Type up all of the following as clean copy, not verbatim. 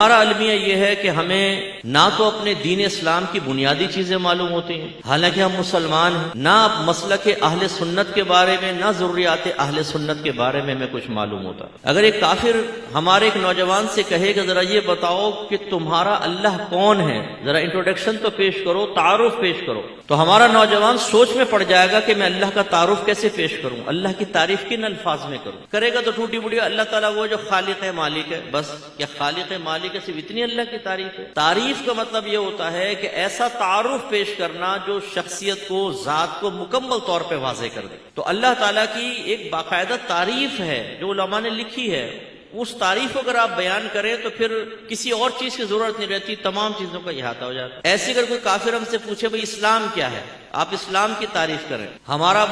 ہمارا المیہ یہ ہے کہ ہمیں نہ تو اپنے دین اسلام کی بنیادی چیزیں معلوم ہوتی ہیں، حالانکہ ہم مسلمان ہیں، نہ مسلک اہل سنت کے بارے میں، نہ ضروریات اہل سنت کے بارے میں ہمیں کچھ معلوم ہوتا۔ اگر ایک کافر ہمارے ایک نوجوان سے کہے کہ ذرا یہ بتاؤ کہ تمہارا اللہ کون ہے، ذرا انٹروڈکشن تو پیش کرو، تعارف پیش کرو، تو ہمارا نوجوان سوچ میں پڑ جائے گا کہ میں اللہ کا تعارف کیسے پیش کروں، اللہ کی تعریف کن الفاظ میں کروں۔ کرے گا تو ٹوٹی بڑی اللہ تعالیٰ وہ جو خالق ہے، مالک ہے، بس کیا خالق ہے مالک ہے صرف اتنی اللہ کی تعریف ہے؟ تعریف کا مطلب یہ ہوتا ہے کہ ایسا تعارف پیش کرنا جو شخصیت کو، ذات کو مکمل طور پہ واضح کر دے۔ تو اللہ تعالیٰ کی ایک باقاعدہ تعریف ہے جو علماء نے لکھی ہے، اس تعریف کو اگر آپ بیان کریں تو پھر کسی اور چیز کی ضرورت نہیں رہتی، تمام چیزوں کا احاطہ ہو جاتا ہے۔ ایسے اگر کوئی کافر ہم سے پوچھے بھئی اسلام کیا ہے، آپ اسلام کی تعریف کریں، ہمارا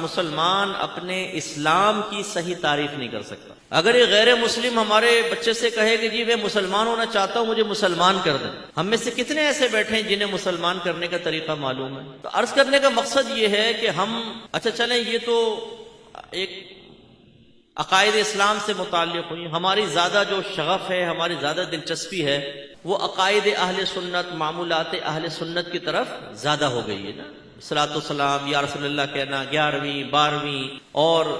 مسلمان اپنے اسلام کی صحیح تعریف نہیں کر سکتا۔ اگر یہ غیر مسلم ہمارے بچے سے کہے کہ جی میں مسلمان ہونا چاہتا ہوں، مجھے مسلمان کر دیں، ہم میں سے کتنے ایسے بیٹھے ہیں جنہیں مسلمان کرنے کا طریقہ معلوم ہے؟ تو عرض کرنے کا مقصد یہ ہے کہ ہم اچھا چلیں، یہ تو ایک عقائد اسلام سے متعلق ہوئی، ہماری زیادہ جو شغف ہے، ہماری زیادہ دلچسپی ہے وہ عقائد اہل سنت، معمولات اہل سنت کی طرف زیادہ ہو گئی ہے نا۔ صلاۃ والسلام یا رسول اللہ کہنا، 11ویں 12ویں اور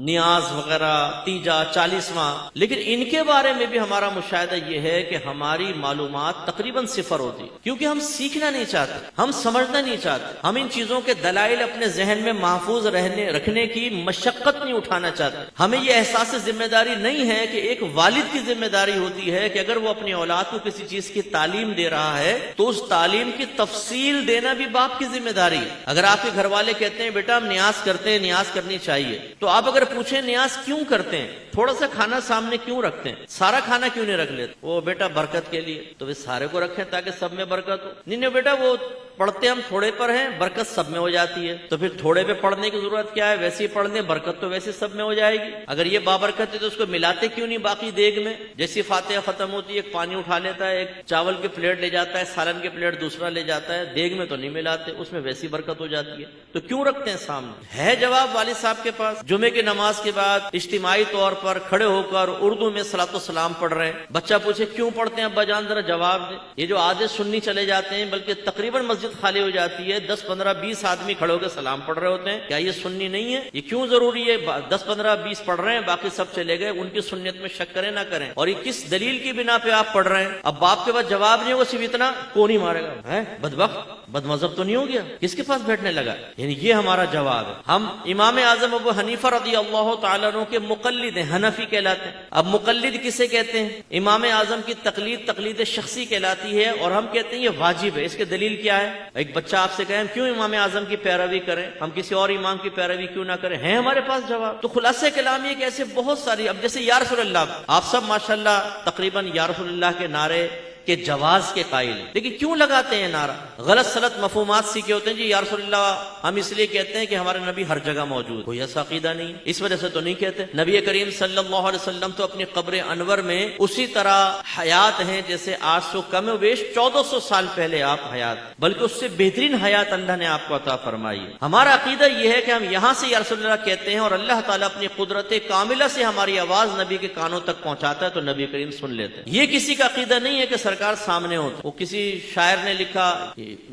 نیاز وغیرہ، تیجا 40واں، لیکن ان کے بارے میں بھی ہمارا مشاہدہ یہ ہے کہ ہماری معلومات تقریباً صفر ہوتی، کیونکہ ہم سیکھنا نہیں چاہتے، ہم سمجھنا نہیں چاہتے، ہم ان چیزوں کے دلائل اپنے ذہن میں محفوظ رکھنے کی مشقت نہیں اٹھانا چاہتے۔ ہمیں یہ احساس ذمہ داری نہیں ہے کہ ایک والد کی ذمہ داری ہوتی ہے کہ اگر وہ اپنی اولاد کو کسی چیز کی تعلیم دے رہا ہے تو اس تعلیم کی تفصیل دینا بھی باپ کی ذمہ داری ہے۔ اگر آپ کے گھر والے کہتے ہیں بیٹا ہم نیاز کرتے ہیں، نیاز کرنی چاہیے، تو آپ اگر پوچھیں نیاز کیوں کرتے ہیں، تھوڑا سا کھانا سامنے کیوں رکھتے ہیں، سارا کھانا کیوں نہیں رکھ لیتے؟ وہ بیٹا برکت کے لیے، تو وہ سارے کو رکھیں تاکہ سب میں برکت ہو۔ نہیں بیٹا وہ پڑھتے ہم تھوڑے پر ہیں، برکت سب میں ہو جاتی ہے، تو پھر تھوڑے پہ پڑھنے کی ضرورت کیا ہے، ویسے ہی پڑھ لیں، برکت تو ویسے سب میں ہو جائے گی۔ اگر یہ بابرکت ہے تو اس کو ملاتے کیوں نہیں باقی دیگ میں؟ جیسی فاتحہ ختم ہوتی ہے ایک پانی اٹھا لیتا ہے، ایک چاول کی پلیٹ لے جاتا ہے، سالن کی پلیٹ دوسرا لے جاتا ہے، دیگ میں تو نہیں ملاتے، اس میں ویسی برکت ہو جاتی ہے، تو کیوں رکھتے ہیں سامنے؟ ہے جواب والد صاحب کے پاس۔ جمعے کی نماز کے بعد اجتماعی طور پر کھڑے ہو کر اردو میں صلاۃ والسلام پڑھ رہے ہیں، بچہ پوچھے کیوں پڑھتے ہیں ابا جان، ذرا جواب دیں۔ یہ جو آدھے سنی چلے جاتے ہیں، بلکہ تقریباً مسجد خالی ہو جاتی ہے، 10 15 20 آدمی کھڑے ہو کے سلام پڑھ رہے ہوتے ہیں، کیا یہ سنی نہیں ہے؟ یہ کیوں ضروری ہے؟ 10 15 20 پڑھ رہے ہیں، باقی سب چلے گئے، ان کی سنت میں شک کریں نہ کریں، اور یہ کس دلیل کی بنا پہ آپ پڑھ رہے ہیں؟ اب باپ کے پاس جواب نہیں ہوگا، صرف اتنا کون ہی مارے گا، ہے بدبخت بد مذہب تو نہیں ہو گیا، کس کے پاس بیٹھنے لگا؟ یعنی یہ ہمارا جواب ہے۔ ہم امام اعظم ابو حنیفہ رضی اللہ تعالیٰ عنہ کے مقلد ہیں، حنفی کہلاتے ہیں۔ اب مقلد کسے کہتے ہیں؟ امام اعظم کی تقلید شخصی کہلاتی ہے، اور ہم کہتے ہیں یہ واجب ہے۔ اس کے دلیل کیا ہے؟ ایک بچہ آپ سے کہے ہم کیوں امام اعظم کی پیروی کریں، ہم کسی اور امام کی پیروی کیوں نہ کریں؟ ہیں ہمارے پاس جواب۔ تو خلاصہ کلام یہ کہ ایسے بہت ساری، اب جیسے یا رسول اللہ، آپ سب ماشاءاللہ تقریباً یا رسول اللہ کے نعرے کے جواز کے قائل ہیں، لیکن کیوں لگاتے ہیں نعرہ؟ غلط سلط مفہومات سیکھے ہوتے ہیں، جی یا رسول اللہ ہم اس لیے کہتے ہیں کہ ہمارے نبی ہر جگہ موجود، کوئی ایسا عقیدہ نہیں، اس وجہ سے تو نہیں کہتے۔ نبی کریم صلی اللہ علیہ وسلم تو اپنی قبر انور میں اسی طرح حیات ہیں جیسے آج سے کم و بیش 1400 سال پہلے آپ حیات، بلکہ اس سے بہترین حیات اللہ نے آپ کو عطا فرمائی ہے۔ ہمارا عقیدہ یہ ہے کہ ہم یہاں سے یا رسول اللہ کہتے ہیں، اور اللہ تعالیٰ اپنی قدرت کاملہ سے ہماری آواز نبی کے کانوں تک پہنچاتا ہے تو نبی کریم سن لیتے ہیں۔ یہ کسی کا عقیدہ نہیں ہے کہ سرکار سامنے ہوتا۔ وہ کسی شاعر نے لکھا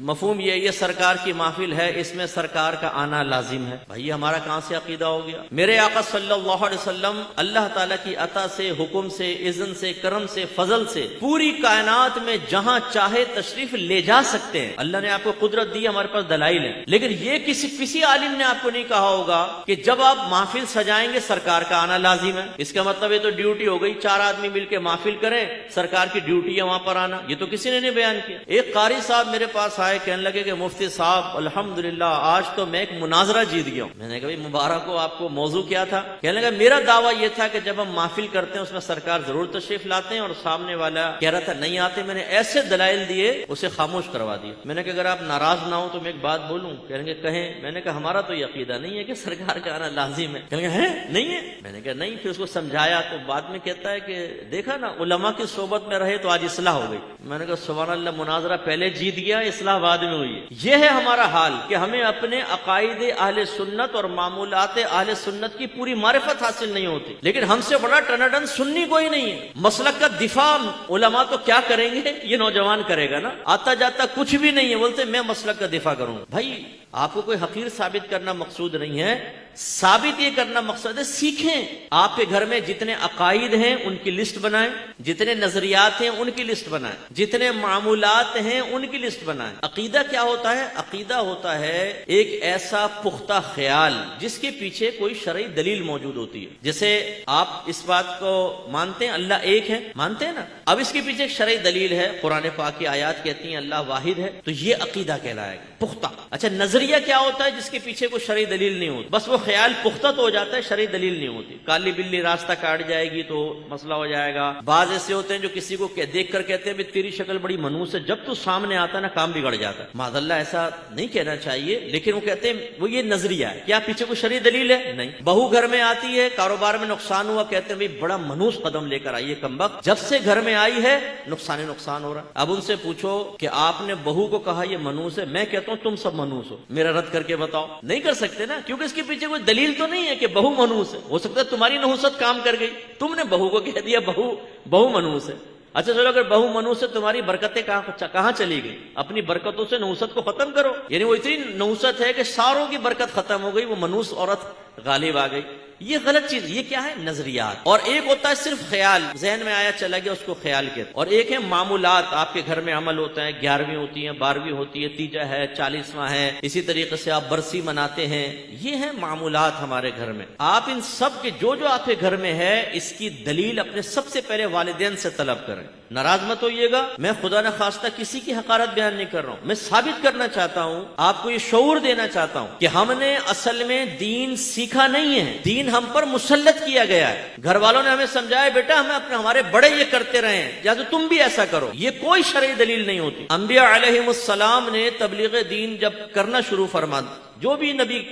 مفہوم یہ سرکار کی محفل ہے، اس میں سرکار کا آنا لازم ہے۔ بھائی ہمارا کہاں سے عقیدہ ہو گیا؟ میرے آقا صلی اللہ علیہ وسلم اللہ تعالیٰ کی عطا سے، حکم سے، اذن سے، کرم سے، فضل سے پوری کائنات میں جہاں چاہے تشریف لے جا سکتے ہیں۔ اللہ نے آپ کو قدرت دی، ہمارے پاس دلائل ہیں، لیکن یہ کسی عالم نے آپ کو نہیں کہا ہوگا کہ جب آپ محفل سجائیں گے سرکار کا آنا لازم ہے۔ اس کا مطلب یہ تو ڈیوٹی ہو گئی، 4 آدمی مل کے محفل کریں، سرکار کی ڈیوٹی ہے وہاں پر آنا، یہ تو کسی نے نہیں بیان کیا۔ ایک قاری صاحب میرے پاس آئے، کہنے لگے کہ مفتی صاحب الحمدللہ آج تو میں ایک مناظرہ جیت گیا ہوں۔ میں نے کہا مبارک ہو، آپ کو موضوع کیا تھا؟ کہنے لگا میرا دعویٰ یہ تھا کہ جب ہم محفل کرتے ہیں اس میں سرکار ضرور تشریف لاتے ہیں، اور سامنے والا کہہ رہا تھا نہیں آتے، میں نے ایسے دلائل دیے اسے خاموش کروا دیا۔ میں نے کہا اگر آپ ناراض نہ ہو تو میں ایک بات بولوں؟ کہیں گے کہیں۔ میں نے کہا ہمارا تو یہ عقیدہ نہیں ہے کہ سرکار کا آنا لازم ہے۔ کہیں گے ہے نہیں ہے؟ میں نے کہا نہیں۔ پھر اس کو سمجھایا تو بعد میں کہتا ہے کہ دیکھا نا علماء کی صحبت میں رہے تو آج اصلاح ہو گئی. میں نے کہا سبحان اللہ, مناظرہ پہلے جیت گیا, اصلاح بعد میں ہوئی ہے. یہ ہے ہمارا حال کہ ہمیں اپنے عقائد اہل سنت اور معمولات اہل سنت کی پوری معرفت حاصل نہیں ہوتی. لیکن ہم سے بڑا ٹناٹن سنی کوئی نہیں ہے. مسلک کا دفاع علماء تو کیا کریں گے, یہ نوجوان کرے گا نا. آتا جاتا کچھ بھی نہیں ہے, بولتے میں مسلک کا دفاع کروں. بھائی آپ کو کوئی حقیر ثابت کرنا مقصود نہیں ہے, ثابت یہ کرنا مقصد ہے سیکھیں. آپ کے گھر میں جتنے عقائد ہیں ان کی لسٹ بنائیں, جتنے نظریات ہیں ان کی لسٹ بنائیں, جتنے معمولات ہیں ان کی لسٹ بنائیں. عقیدہ کیا ہوتا ہے؟ عقیدہ ہوتا ہے ایک ایسا پختہ خیال جس کے پیچھے کوئی شرعی دلیل موجود ہوتی ہے. جیسے آپ اس بات کو مانتے ہیں اللہ ایک ہے, مانتے ہیں نا, اب اس کے پیچھے ایک شرعی دلیل ہے, قرآن پاک کی آیات کہتی ہیں اللہ واحد ہے, تو یہ عقیدہ کہلائے گا پختہ. اچھا نظریہ کیا ہوتا ہے؟ جس کے پیچھے کوئی شرعی دلیل نہیں ہوتی, بس وہ خیال پختہ تو ہو جاتا ہے, شرعی دلیل نہیں ہوتی. کالی بلی راستہ کاٹ جائے گی تو مسئلہ ہو جائے گا. بعض ایسے ہوتے ہیں جو کسی کو دیکھ کر کہتے ہیں بھی تیری شکل بڑی منحوس ہے, جب تو سامنے آتا نا کام بگڑ جاتا ہے. معاذ اللہ ایسا نہیں کہنا چاہیے, لیکن وہ کہتے ہیں وہ یہ نظریہ ہے. کیا پیچھے کوئی شرعی دلیل ہے؟ نہیں. بہو گھر میں آتی ہے, کاروبار میں نقصان ہوا, کہتے ہیں بھائی بڑا منحوس قدم لے کر آئیے کمبخت, جب سے گھر میں آئی ہے نقصان ہو رہا. اب ان سے پوچھو کہ آپ نے بہو کو کہا یہ منحوس ہے, میں کہتا ہوں تم سب منحوس ہو, میرا رد کر کے بتاؤ. نہیں کر سکتے نا, کیونکہ اس کے پیچھے کوئی دلیل تو نہیں ہے کہ بہو منحوس ہے. ہو سکتا ہے تمہاری نحوست کام کر گئی, تم نے بہو کو کہہ دیا بہو منحوس ہے. اچھا چلو اگر بہو منحوس ہے, تمہاری برکتیں کہاں چلی گئی؟ اپنی برکتوں سے نحوست کو ختم کرو. یعنی وہ اتنی نحوست ہے کہ ساروں کی برکت ختم ہو گئی, وہ منحوس عورت غالب آ گئی. یہ غلط چیز. یہ کیا ہے؟ نظریات. اور ایک ہوتا ہے صرف خیال, ذہن میں آیا چلا گیا, اس کو خیال کہتے ہیں. اور ایک ہے معمولات, آپ کے گھر میں عمل ہوتا ہے, 11ویں ہوتی ہے, 12ویں ہوتی ہے, تیجا ہے, 40واں ہے, اسی طریقے سے آپ برسی مناتے ہیں. یہ ہیں معمولات ہمارے گھر میں. آپ ان سب کے جو آپ کے گھر میں ہے, اس کی دلیل اپنے سب سے پہلے والدین سے طلب کریں. ناراض مت ہوئیے گا, میں خدا نہ خواستہ کسی کی حقارت بیان نہیں کر رہا ہوں, میں ثابت کرنا چاہتا ہوں, آپ کو یہ شعور دینا چاہتا ہوں کہ ہم نے اصل میں دین سیکھا نہیں ہے, دین ہم پر مسلط کیا گیا ہے. گھر والوں نے ہمیں سمجھایا بیٹا ہمارے بڑے یہ کرتے رہے ہیں, یا تو تم بھی ایسا کرو. یہ کوئی شرعی دلیل نہیں ہوتی. انبیاء علیہم السلام نے تبلیغ دین جب کرنا شروع فرما, جو بھی نبی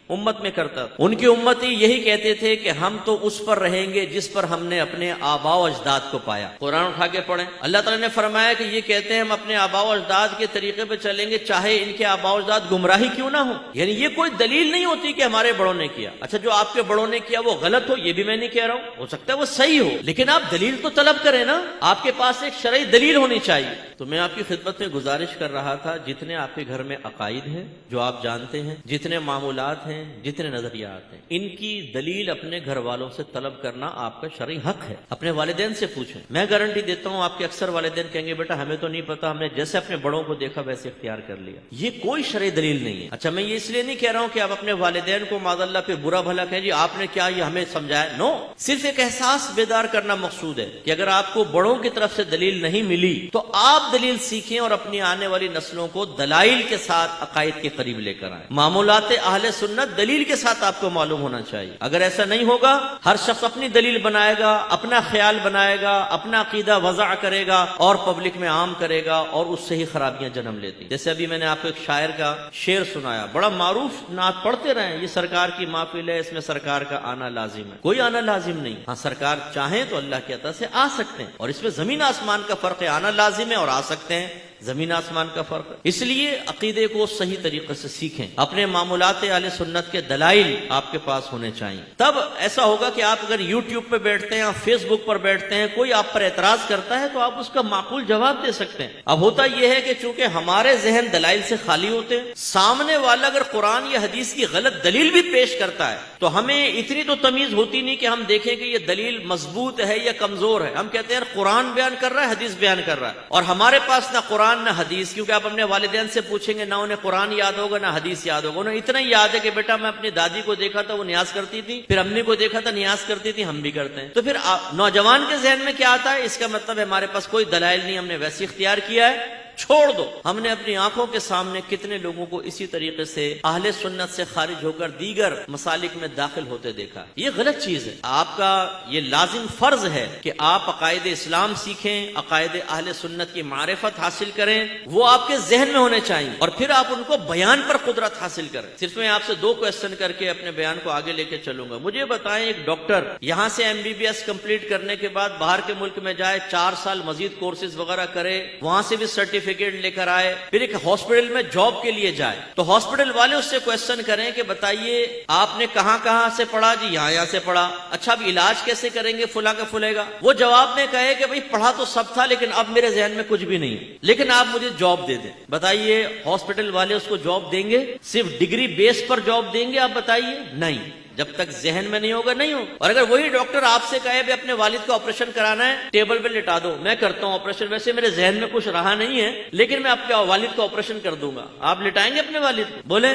امت میں کرتا, ان کی امتی یہی کہتے تھے کہ ہم تو اس پر رہیں گے جس پر ہم نے اپنے آباء و اجداد کو پایا. قرآن اٹھا کے پڑھیں, اللہ تعالیٰ نے فرمایا کہ یہ کہتے ہیں ہم اپنے آباء و اجداد کے طریقے پہ چلیں گے چاہے ان کے آباء و اجداد گمراہی کیوں نہ ہو. یعنی یہ کوئی دلیل نہیں ہوتی کہ ہمارے بڑوں نے کیا. اچھا جو آپ کے بڑوں نے کیا وہ غلط ہو, یہ بھی میں نہیں کہہ رہا ہوں, ہو سکتا ہے وہ صحیح ہو, لیکن آپ دلیل تو طلب کریں نا. آپ کے پاس ایک شرعی دلیل ہونی چاہیے. تو میں آپ کی خدمت میں گزارش کر رہا تھا, جتنے آپ کے گھر میں عقائد ہیں جو آپ جانتے ہیں, جتنے معمولات ہیں, جتنے نظریات ہیں, ان کی دلیل اپنے گھر والوں سے طلب کرنا آپ کا شرعی حق ہے. اپنے والدین سے پوچھیں. میں گارنٹی دیتا ہوں آپ کے اکثر والدین کہیں گے بیٹا ہمیں تو نہیں پتا, ہم نے جیسے اپنے بڑوں کو دیکھا ویسے اختیار کر لیا. یہ کوئی شرعی دلیل نہیں ہے. اچھا میں یہ اس لیے نہیں کہہ رہا ہوں کہ آپ اپنے والدین کو معاذ اللہ پہ برا بھلا کہیں جی آپ نے کیا یہ ہمیں سمجھایا. نو, صرف ایک احساس بیدار کرنا مقصود ہے کہ اگر آپ کو بڑوں کی طرف سے دلیل نہیں ملی تو آپ دلیل سیکھیں اور اپنی آنے والی نسلوں کو دلائل کے ساتھ عقائد کے قریب لے کر آئیں. معمولات اہل سنت دلیل کے ساتھ آپ کو معلوم ہونا چاہیے. اگر ایسا نہیں ہوگا, ہر شخص اپنی دلیل بنائے گا, اپنا خیال بنائے گا, اپنا عقیدہ وضع کرے گا اور پبلک میں عام کرے گا, اور اس سے ہی خرابیاں جنم لیتی. جیسے ابھی میں نے آپ کو ایک شاعر کا شعر سنایا, بڑا معروف, نعت پڑھتے رہے, یہ سرکار کی محفل ہے, اس میں سرکار کا آنا لازم ہے. کوئی آنا لازم نہیں. ہاں سرکار چاہیں تو اللہ کی عطا سے آ سکتے ہیں, اور اس میں زمین آسمان کا فرق ہے. آنا لازم ہے اور آ سکتے ہیں, زمین آسمان کا فرق ہے. اس لیے عقیدے کو صحیح طریقے سے سیکھیں. اپنے معمولات اہل سنت کے دلائل آپ کے پاس ہونے چاہیے. تب ایسا ہوگا کہ آپ اگر یوٹیوب پہ بیٹھتے ہیں یا فیس بک پر بیٹھتے ہیں, کوئی آپ پر اعتراض کرتا ہے تو آپ اس کا معقول جواب دے سکتے ہیں. اب ہوتا یہ ہے کہ چونکہ ہمارے ذہن دلائل سے خالی ہوتے ہیں, سامنے والا اگر قرآن یا حدیث کی غلط دلیل بھی پیش کرتا ہے تو ہمیں اتنی تو تمیز ہوتی نہیں کہ ہم دیکھیں کہ یہ دلیل مضبوط ہے یا کمزور ہے. ہم کہتے ہیں قرآن بیان کر رہا ہے, حدیث بیان کر رہا ہے, اور ہمارے پاس نہ قرآن نہ حدیث. کیونکہ آپ اپنے والدین سے پوچھیں گے, نہ انہیں قرآن یاد ہوگا نہ حدیث یاد ہوگا. انہیں اتنا یاد ہے کہ بیٹا میں اپنی دادی کو دیکھا تھا وہ نیاز کرتی تھی, پھر امی کو دیکھا تھا نیاز کرتی تھی, ہم بھی کرتے ہیں. تو پھر نوجوان کے ذہن میں کیا آتا ہے, اس کا مطلب ہے ہمارے پاس کوئی دلائل نہیں, ہم نے ویسے اختیار کیا ہے. چھوڑ دو. ہم نے اپنی آنکھوں کے سامنے کتنے لوگوں کو اسی طریقے سے اہل سنت سے خارج ہو کر دیگر مسالک میں داخل ہوتے دیکھا. یہ غلط چیز ہے. آپ کا یہ لازم فرض ہے کہ آپ عقائد اسلام سیکھیں, عقائد اہل سنت کی معرفت حاصل کریں, وہ آپ کے ذہن میں ہونے چاہیے, اور پھر آپ ان کو بیان پر قدرت حاصل کریں. صرف میں آپ سے 2 کویسچن کر کے اپنے بیان کو آگے لے کے چلوں گا. مجھے بتائیں, ایک ڈاکٹر یہاں سے MBBS کمپلیٹ کرنے کے بعد باہر کے ملک میں جائے, 4 سال مزید کورسز وغیرہ کرے, وہاں سے بھی سرٹیفکیٹ لے کر آئے, پھر ایک ہاسپٹل میں جاب کے لیے جائے, تو ہاسپٹل والے اس سے کویسچن کریں کہ بتائیے آپ نے کہاں کہاں سے پڑھا؟ جی یہاں سے پڑھا. اچھا اب علاج کیسے کریں گے؟ فلاں کا فلے گا. وہ جواب میں کہے کہ بھئی پڑھا تو سب تھا لیکن اب میرے ذہن میں کچھ بھی نہیں, لیکن آپ مجھے جاب دے دیں. بتائیے ہاسپٹل والے اس کو جاب دیں گے؟ صرف ڈگری بیس پر جاب دیں گے؟ آپ بتائیے. نہیں, جب تک ذہن میں نہیں ہوگا نہیں ہوگا. اور اگر وہی ڈاکٹر آپ سے کہے بھی اپنے والد کا آپریشن کرانا ہے, ٹیبل پہ لٹا دو, میں کرتا ہوں آپریشن, ویسے میرے ذہن میں کچھ رہا نہیں ہے لیکن میں اپنے والد کا آپریشن کر دوں گا, آپ لٹائیں گے اپنے والد کو؟ بولے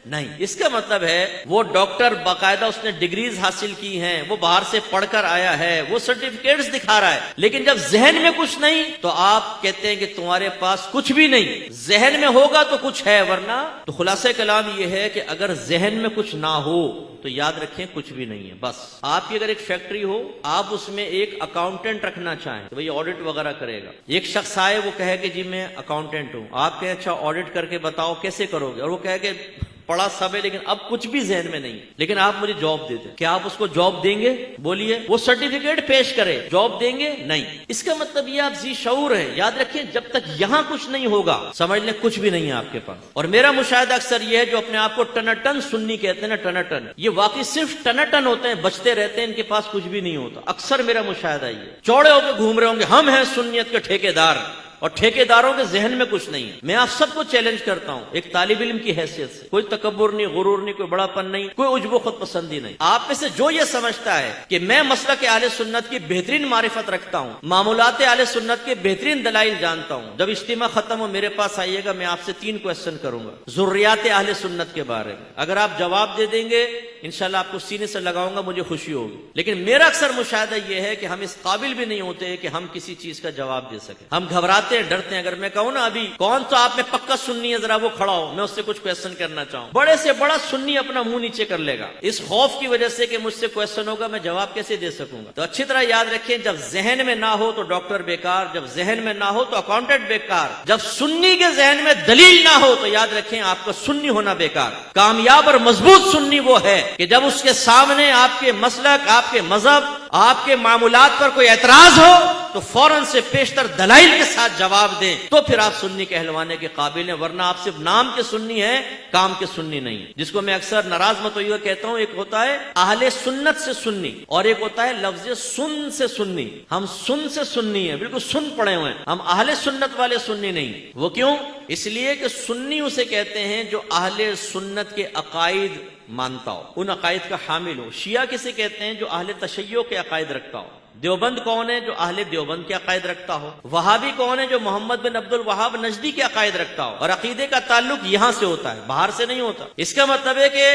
نہیں. اس کا مطلب ہے وہ ڈاکٹر باقاعدہ اس نے ڈگریز حاصل کی ہیں, وہ باہر سے پڑھ کر آیا ہے, وہ سرٹیفکیٹس دکھا رہا ہے, لیکن جب ذہن میں کچھ نہیں تو آپ کہتے ہیں کہ تمہارے پاس کچھ بھی نہیں. ذہن میں ہوگا تو کچھ ہے, ورنہ تو خلاصہ کلام یہ ہے کہ اگر ذہن میں کچھ نہ ہو تو یاد رکھیں کچھ بھی نہیں ہے. بس آپ کی اگر ایک فیکٹری ہو, آپ اس میں ایک اکاؤنٹنٹ رکھنا چاہیں تو بھئی آڈٹ وغیرہ کرے گا. ایک شخص آئے, وہ کہے کہ جی میں اکاؤنٹنٹ ہوں, آپ کہیں اچھا آڈٹ کر کے بتاؤ کیسے کرو گے, اور وہ کہے کہ پڑھا سب ہے لیکن اب کچھ بھی ذہن میں نہیں, لیکن آپ مجھے جاب دے دیں. کیا آپ اس کو جاب دیں گے؟ بولیے. وہ سرٹیفکیٹ پیش کرے, جاب دیں گے؟ نہیں. اس کا مطلب یہ آپ ذی شعور ہیں. یاد رکھیں جب تک یہاں کچھ نہیں ہوگا سمجھ لیں کچھ بھی نہیں ہے آپ کے پاس. اور میرا مشاہدہ اکثر یہ ہے جو اپنے آپ کو ٹنٹن سنی کہتے ہیں نا, ٹنٹن, یہ واقعی صرف ٹنٹن ہوتے ہیں, بچتے رہتے ہیں, ان کے پاس کچھ بھی نہیں ہوتا. اکثر میرا مشاہدہ یہ چوڑے ہو کے گھوم رہے ہوں گے, ہم ہیں سنیت کے ٹھیکیدار, اور ٹھیکیداروں کے ذہن میں کچھ نہیں ہے. میں آپ سب کو چیلنج کرتا ہوں ایک طالب علم کی حیثیت سے, کوئی تکبر نہیں, غرور نہیں, کوئی بڑا پن نہیں, کوئی عجب و خود پسندی نہیں. آپ میں سے جو یہ سمجھتا ہے کہ میں مسلک اہل سنت کی بہترین معرفت رکھتا ہوں, معمولات اہل سنت کے بہترین دلائل جانتا ہوں, جب اجتماع ختم ہو میرے پاس آئیے گا, میں آپ سے 3 کویسچن کروں گا ضروریات اہل سنت کے بارے میں. اگر آپ جواب دے دیں گے انشاءاللہ آپ کو سینے سے لگاؤں گا, مجھے خوشی ہوگی. لیکن میرا اکثر مشاہدہ یہ ہے کہ ہم اس قابل بھی نہیں ہوتے کہ ہم کسی چیز کا جواب دے سکیں. ہم گھبراتے ہیں, ڈرتے ہیں. اگر میں کہوں نا ابھی کون تو آپ میں پکا سنی ہے, ذرا وہ کھڑا ہو, میں اس سے کچھ کویسچن کرنا چاہوں, بڑے سے بڑا سنی اپنا منہ نیچے کر لے گا اس خوف کی وجہ سے کہ مجھ سے کویسچن ہوگا, میں جواب کیسے دے سکوں گا. تو اچھی طرح یاد رکھیں, جب ذہن میں نہ ہو تو ڈاکٹر بیکار, جب ذہن میں نہ ہو تو اکاؤنٹنٹ بیکار, جب سنی کے ذہن میں دلیل نہ ہو تو یاد رکھیں آپ کا سنی ہونا بیکار. کامیاب اور مضبوط سنی وہ ہے کہ جب اس کے سامنے آپ کے مسلک, آپ کے مذہب, آپ کے معمولات پر کوئی اعتراض ہو تو فوراً سے پیشتر دلائل کے ساتھ جواب دیں, تو پھر آپ سنی کہلوانے کے قابل ہیں. ورنہ آپ صرف نام کے سنی ہیں, کام کے سنی نہیں. جس کو میں اکثر ناراض مت ہوئیے کہتا ہوں, ایک ہوتا ہے اہل سنت سے سنی اور ایک ہوتا ہے لفظ سن سے سنی. ہم سن سے سنی ہیں, بالکل سن پڑے ہوئے ہیں, ہم اہل سنت والے سنی نہیں. وہ کیوں؟ اس لیے کہ سنی اسے کہتے ہیں جو اہل سنت کے عقائد مانتا ہو, ان عقائد کا حامل ہو. شیعہ کسے کہتے ہیں؟ جو اہل تشیع کے عقائد رکھتا ہو. دیوبند کون ہے؟ جو اہل دیوبند کے عقائد رکھتا ہو. وہابی کون ہے؟ جو محمد بن عبد الوہاب نجدی کے عقائد رکھتا ہو. اور عقیدے کا تعلق یہاں سے ہوتا ہے, باہر سے نہیں ہوتا. اس کا مطلب ہے کہ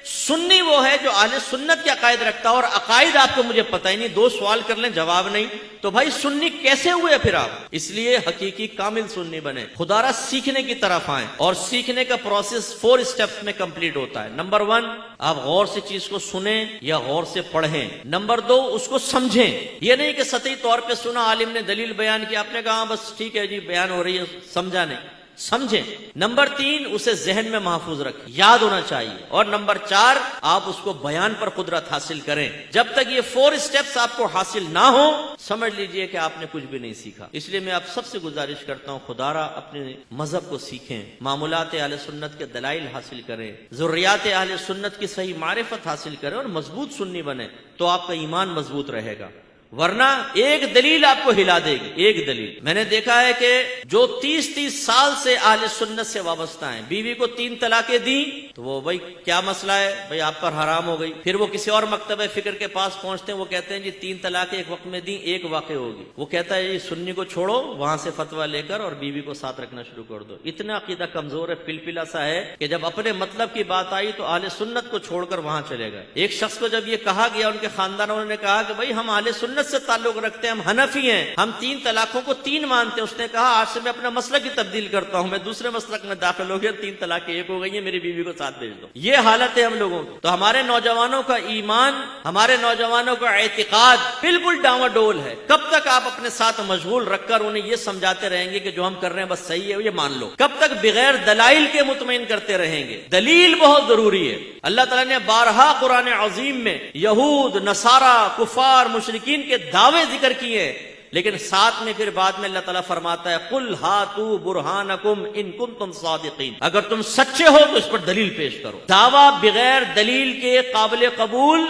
سنی وہ ہے جو اہل سنت کے عقائد رکھتا ہو. اور عقائد آپ کو مجھے پتہ ہی نہیں, 2 سوال کر لیں جواب نہیں, تو بھائی سنی کیسے ہوئے پھر آپ؟ اس لیے حقیقی کامل سنی بنے, خدا را سیکھنے کی طرف آئیں. اور سیکھنے کا پروسیس 4 اسٹیپس میں کمپلیٹ ہوتا ہے. نمبر 1, آپ غور سے چیز کو سنیں یا غور سے پڑھیں. نمبر 2, اس کو سمجھیں. یہ نہیں کہ سطحی طور پہ سنا, عالم نے دلیل بیان کی, آپ نے کہا بس ٹھیک ہے جی بیان ہو رہی ہے, سمجھا نہیں. سمجھیں. نمبر 3, اسے ذہن میں محفوظ رکھیں, یاد ہونا چاہیے. اور نمبر 4, آپ اس کو بیان پر قدرت حاصل کریں. جب تک یہ 4 اسٹیپس آپ کو حاصل نہ ہو, سمجھ لیجئے کہ آپ نے کچھ بھی نہیں سیکھا. اس لیے میں آپ سب سے گزارش کرتا ہوں, خدا را اپنے مذہب کو سیکھیں, معمولات اہل سنت کے دلائل حاصل کریں, ضروریات اہل سنت کی صحیح معرفت حاصل کریں, اور مضبوط سنی بنے, تو آپ کا ایمان مضبوط رہے گا. ورنہ ایک دلیل آپ کو ہلا دے گی, ایک دلیل. میں نے دیکھا ہے کہ جو 30 سال سے اہل سنت سے وابستہ ہیں, بیوی کو 3 طلاقیں دی تو وہ بھائی کیا مسئلہ ہے, بھائی آپ پر حرام ہو گئی. پھر وہ کسی اور مکتبہ فکر کے پاس پہنچتے ہیں, وہ کہتے ہیں جی 3 طلاقیں ایک وقت میں دی, ایک واقع ہوگی. وہ کہتا ہے جی سنی کو چھوڑو, وہاں سے فتویٰ لے کر اور بیوی کو ساتھ رکھنا شروع کر دو. اتنا عقیدہ کمزور ہے, پلپلا سا ہے کہ جب اپنے مطلب کی بات آئی تو اہل سنت کو چھوڑ کر وہاں چلے گئے. ایک شخص کو جب یہ کہا گیا, ان کے خاندان والوں نے کہا کہ بھائی ہم اہل سنت سنت سے تعلق رکھتے ہیں، ہم حنفی ہیں، ہم 3 طلاقوں کو 3 مانتے ہیں. اس نے کہا آج سے میں اپنا مسلک کی تبدیل کرتا ہوں، میں دوسرے مسلک میں داخل ہو گیا، 3 طلاقیں 1 ہو گئی ہیں، میری بیوی کو ساتھ بھیج دو. یہ حالت ہے ہم لوگوں کی. تو ہمارے نوجوانوں کا ایمان، ہمارے نوجوانوں کا اعتقاد بالکل ڈاواں ڈول ہے. کب تک آپ اپنے ساتھ مشغول رکھ کر انہیں یہ سمجھاتے رہیں گے کہ جو ہم کر رہے ہیں بس صحیح ہے، یہ مان لو؟ کب تک بغیر دلائل کے مطمئن کرتے رہیں گے؟ دلیل بہت ضروری ہے. اللہ تعالیٰ نے بارہا قرآن عظیم میں یہود، نصارہ، کفار، مشرکین کے دعوے ذکر کیے، لیکن ساتھ میں پھر بعد میں اللہ تعالیٰ فرماتا ہے قُلْ هَاتُوا بُرْهَانَكُمْ إِن كُنتُمْ صَادِقِينَ، اگر تم سچے ہو تو اس پر دلیل پیش کرو. دعویٰ بغیر دلیل کے قابل قبول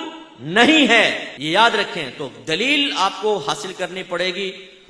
نہیں ہے، یہ یاد رکھیں. تو دلیل آپ کو حاصل کرنی پڑے گی.